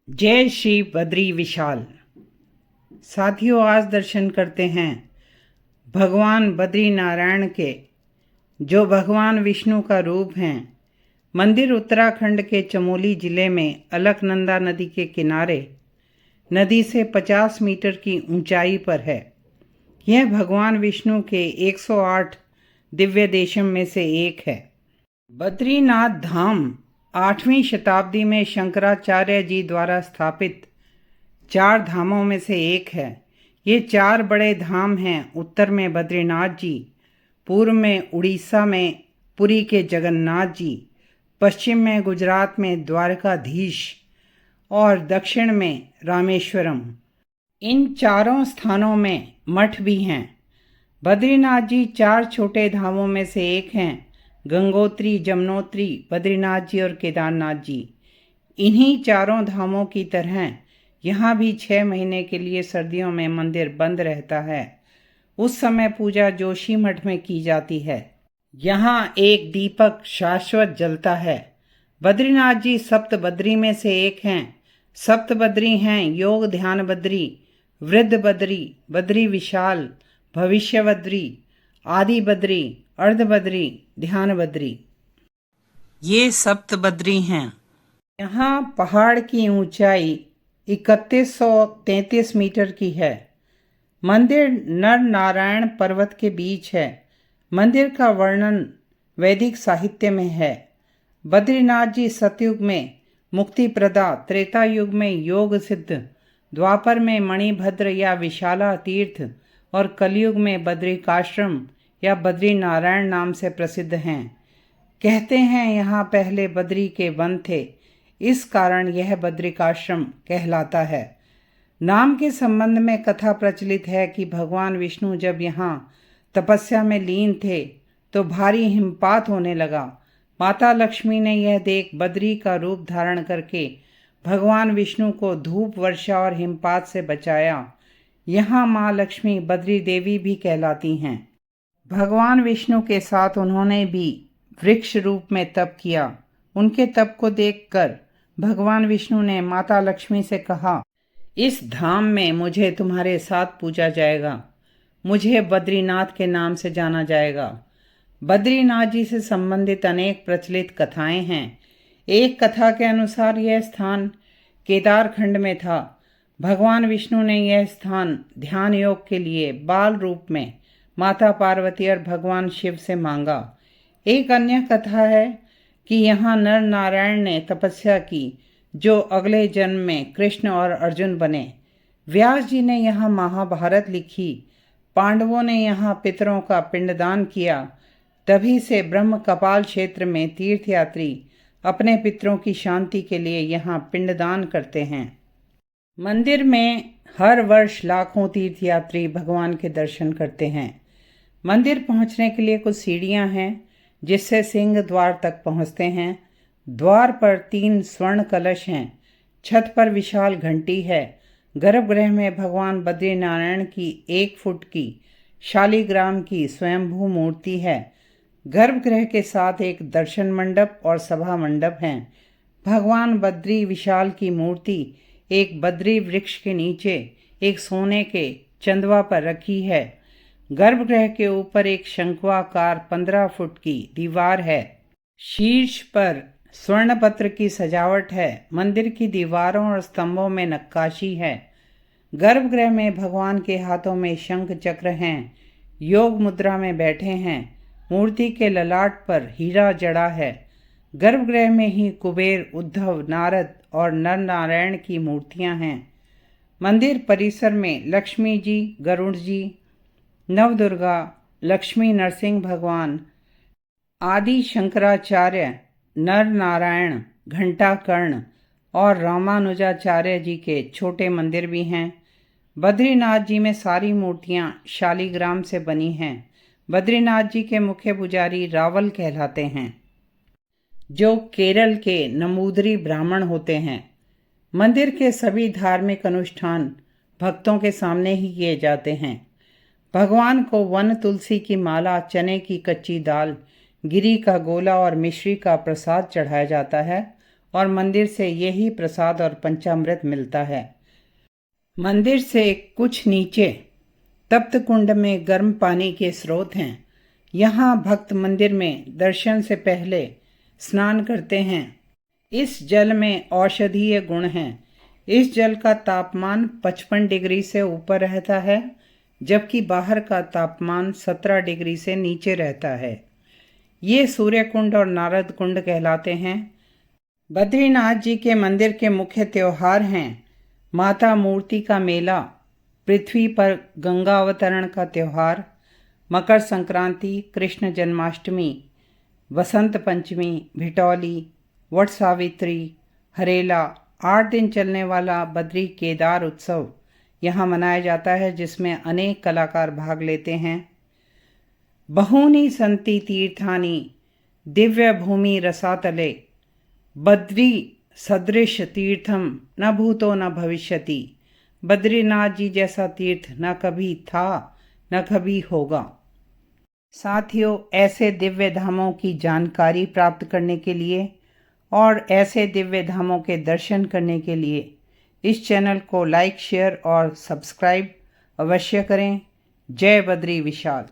जय श्री बद्री विशाल। साथियों, आज दर्शन करते हैं भगवान बद्री नारायण के, जो भगवान विष्णु का रूप हैं। मंदिर उत्तराखंड के चमोली जिले में अलकनंदा नदी के किनारे नदी से 50 मीटर की ऊंचाई पर है। यह भगवान विष्णु के 108 दिव्य देशम में से एक है। बद्रीनाथ धाम 8वीं शताब्दी में शंकराचार्य जी द्वारा स्थापित 4 धामों में से एक है। ये 4 बड़े धाम हैं। उत्तर में बद्रीनाथ जी, पूर्व में उड़ीसा में पुरी के जगन्नाथ जी, पश्चिम में गुजरात में द्वारकाधीश और दक्षिण में रामेश्वरम। इन चारों स्थानों में मठ भी हैं। बद्रीनाथ जी 4 छोटे धामों में से एक हैं। गंगोत्री, जमुनोत्री, बद्रीनाथ जी और केदारनाथ जी। इन्हीं चारों धामों की तरह यहाँ भी 6 महीने के लिए सर्दियों में मंदिर बंद रहता है। उस समय पूजा जोशी मठ में की जाती है। यहाँ एक दीपक शाश्वत जलता है। बद्रीनाथ जी सप्त बद्री में से एक हैं। सप्त बद्री हैं योग ध्यान बद्री, वृद्ध बद्री, बद्री विशाल, भविष्य बद्री, आदि बद्री, अर्ध बद्री, ध्यान बद्री। ये सप्त बद्री हैं। यहाँ पहाड़ की ऊंचाई 3133 मीटर की है। मंदिर नर नारायण पर्वत के बीच है। मंदिर का वर्णन वैदिक साहित्य में है। बद्रीनाथ जी सतयुग में मुक्ति प्रदा, त्रेता युग में योग सिद्ध, द्वापर में मणिभद्र या विशाला तीर्थ और कलयुग में बद्रिकाश्रम या बद्री नारायण नाम से प्रसिद्ध हैं। कहते हैं यहाँ पहले बद्री के वन थे, इस कारण यह बद्रिकाश्रम कहलाता है। नाम के संबंध में कथा प्रचलित है कि भगवान विष्णु जब यहाँ तपस्या में लीन थे तो भारी हिमपात होने लगा। माता लक्ष्मी ने यह देख बद्री का रूप धारण करके भगवान विष्णु को धूप, वर्षा और हिमपात से बचाया। यहाँ माँ लक्ष्मी बद्री देवी भी कहलाती हैं। भगवान विष्णु के साथ उन्होंने भी वृक्ष रूप में तप किया। उनके तप को देखकर भगवान विष्णु ने माता लक्ष्मी से कहा, इस धाम में मुझे तुम्हारे साथ पूजा जाएगा। मुझे बद्रीनाथ के नाम से जाना जाएगा। बद्रीनाथ जी से संबंधित अनेक प्रचलित कथाएं हैं। एक कथा के अनुसार यह स्थान केदार खंड में था। भगवान विष्णु ने यह स्थान ध्यान योग के लिए बाल रूप में माता पार्वती और भगवान शिव से मांगा। एक अन्य कथा है कि यहाँ नर नारायण ने तपस्या की, जो अगले जन्म में कृष्ण और अर्जुन बने। व्यास जी ने यहाँ महाभारत लिखी। पांडवों ने यहाँ पितरों का पिंडदान किया। तभी से ब्रह्म कपाल क्षेत्र में तीर्थयात्री अपने पितरों की शांति के लिए यहाँ पिंडदान करते हैं। मंदिर में हर वर्ष लाखों तीर्थयात्री भगवान के दर्शन करते हैं। मंदिर पहुंचने के लिए कुछ सीढ़ियां हैं जिससे सिंह द्वार तक पहुंचते हैं। द्वार पर 3 स्वर्ण कलश हैं। छत पर विशाल घंटी है। गर्भगृह में भगवान बद्री नारायण की 1 फुट की शालिग्राम की स्वयंभू मूर्ति है। गर्भगृह के साथ एक दर्शन मंडप और सभा मंडप हैं। भगवान बद्री विशाल की मूर्ति एक बद्री वृक्ष के नीचे एक सोने के चंदवा पर रखी है। गर्भगृह के ऊपर एक शंक्वाकार 15 फुट की दीवार है। शीर्ष पर स्वर्णपत्र की सजावट है। मंदिर की दीवारों और स्तंभों में नक्काशी है। गर्भगृह में भगवान के हाथों में शंख चक्र हैं। योग मुद्रा में बैठे हैं। मूर्ति के ललाट पर हीरा जड़ा है। गर्भगृह में ही कुबेर, उद्धव, नारद और नर नारायण की मूर्तियां हैं। मंदिर परिसर में लक्ष्मी जी, गरुड़ जी, नवदुर्गा, लक्ष्मी नरसिंह भगवान, आदि शंकराचार्य, नर नारायण, घंटाकर्ण और रामानुजाचार्य जी के छोटे मंदिर भी हैं। बद्रीनाथ जी में सारी मूर्तियां शालिग्राम से बनी हैं। बद्रीनाथ जी के मुख्य पुजारी रावल कहलाते हैं, जो केरल के नमूदरी ब्राह्मण होते हैं। मंदिर के सभी धार्मिक अनुष्ठान भक्तों के सामने ही किए जाते हैं। भगवान को वन तुलसी की माला, चने की कच्ची दाल, गिरी का गोला और मिश्री का प्रसाद चढ़ाया जाता है और मंदिर से यही प्रसाद और पंचामृत मिलता है। मंदिर से कुछ नीचे तप्त कुंड में गर्म पानी के स्रोत हैं। यहाँ भक्त मंदिर में दर्शन से पहले स्नान करते हैं। इस जल में औषधीय गुण हैं। इस जल का तापमान 55 डिग्री से ऊपर रहता है, जबकि बाहर का तापमान 17 डिग्री से नीचे रहता है। ये सूर्य कुंड और नारद कुंड कहलाते हैं। बद्रीनाथ जी के मंदिर के मुख्य त्योहार हैं माता मूर्ति का मेला, पृथ्वी पर गंगा अवतरण का त्यौहार, मकर संक्रांति, कृष्ण जन्माष्टमी, वसंत पंचमी, भिटौली, वट सावित्री, हरेला। 8 दिन चलने वाला बद्री केदार उत्सव यहाँ मनाया जाता है, जिसमें अनेक कलाकार भाग लेते हैं। बहूनि सन्ति तीर्थानि दिव्य भूमि रसातले, बद्री सदृश तीर्थम न भूतो न भविष्यति। बद्रीनाथ जी जैसा तीर्थ न कभी था न कभी होगा। साथियों, ऐसे दिव्य धामों की जानकारी प्राप्त करने के लिए और ऐसे दिव्य धामों के दर्शन करने के लिए इस चैनल को लाइक, शेयर और सब्सक्राइब अवश्य करें। जय बद्री विशाल।